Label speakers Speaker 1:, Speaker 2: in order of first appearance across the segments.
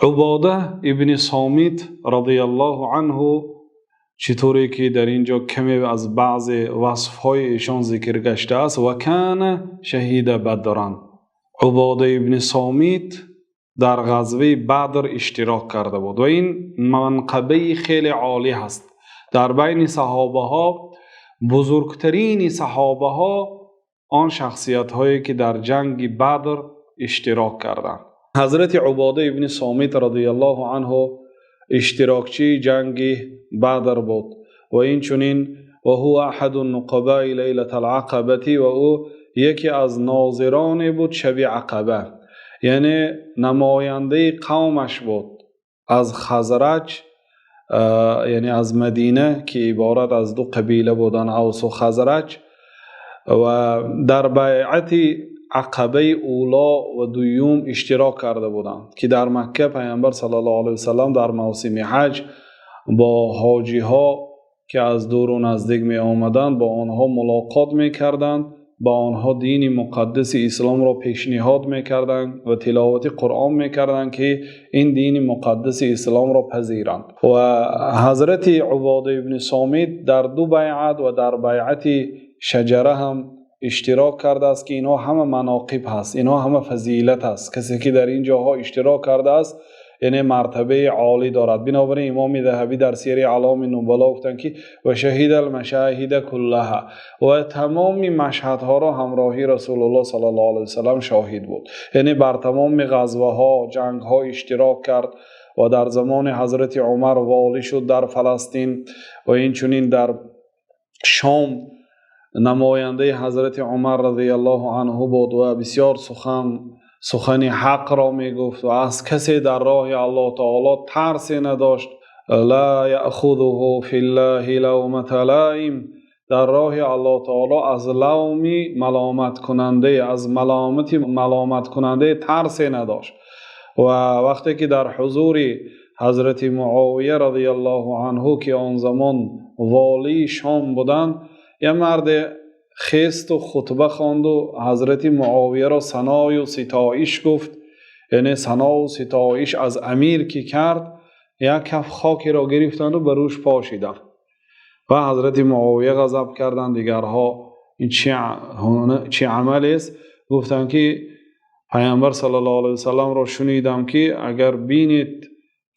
Speaker 1: عباده ابن صامت رضی الله عنه، چطوری که در اینجا کمی از بعض وصفهای ایشان ذکر گشته است، و کان شهید بدران. عباده ابن صامت در غزوه بدر اشتراک کرده بود و این منقبه خیلی عالی هست. در بین صحابه ها، بزرگترین صحابه ها آن شخصیت هایی که در جنگ بدر اشتراک کردند. حضرت عباده ابن صامت رضی الله عنه اشتراکچی جنگ بدر بود و این چنین و هو احد النقباء لیلة العقبه، و او یکی از ناظران بود شب عقبه، یعنی نماینده قومش بود از خزرج، یعنی از مدینه که عبارت از دو قبیله بودن، اوس و خزرج، و در بیعت عقبه اولا و دویوم اشتراک کرده بودند که در مکه پیامبر صلی الله علیه وسلم در موسم حج با حاجی ها که از دور و نزدیک می آمدند با آنها ملاقات می کردند، با آنها دین مقدس اسلام را پیشنهاد می کردند و تلاوت قرآن می کردند که این دین مقدس اسلام را پذیرند. و حضرت عباده ابن صامت در دو بیعت و در بیعت شجره هم اشتراک کرده است که اینها همه مناقب هست، اینها همه فضیلت است. کسی که در این جاها اشتراک کرده است یعنی مرتبه عالی دارد. بنابراین امام ذهبی در سیر اعلام نبلا گفتند که و شهید المشاهد کلها، و تمام مشهدها را همراهی رسول الله صلی الله علیه وسلم شاهد بود، یعنی بر تمام غزوه ها جنگ ها اشتراک کرد و در زمان حضرت عمر والی شد در فلسطین و این چنین در شام نماینده حضرت عمر رضی الله عنه بود و بسیار سخن حق را می گفت و از کسی در راه الله تعالی ترسی نداشت. لا یأخذه فی الله لومة لائم، در راه الله تعالی از لوم ملامت کننده، از ملامت ملامت کننده ترسی نداشت. و وقتی که در حضور حضرت معاویه رضی الله عنه که آن زمان والی شام بودند، یه مرد خست و خطبه خواند و حضرت معاویه را ثنای و ستایش گفت، یعنی ثنا و ستایش از امیر که کرد، یک کف خاکی را گرفتند و بر روش پاشیدند و حضرت معاویه غضب کردند. دیگرها این چه عمل است؟ گفتند که پیامبر صلی الله علیه وسلم را شنیدم که اگر بینید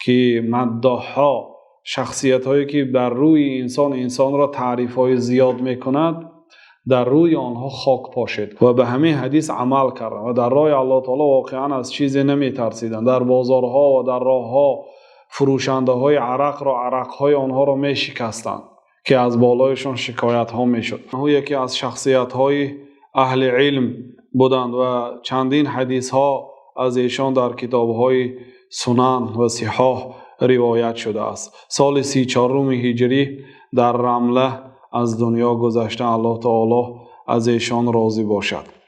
Speaker 1: که مداح‌ها، شخصیت هایی که بر روی انسان را تعریف های زیاد می کند، در روی آنها خاک پاشید و به همه حدیث عمل کردند و در راه الله تعالی واقعا از چیزی نمی ترسیدند. در بازارها و در راه ها فروشنده های عرق های آنها را می شکستند که از بالایشان شکایت ها می شد. او یکی از شخصیت های اهل علم بودند و چندین حدیث ها از ایشان در کتاب های سنن و صحاح روایت شده است. سال 34 هجری در رمله از دنیا گذشته. الله تعالی از ایشان راضی باشد.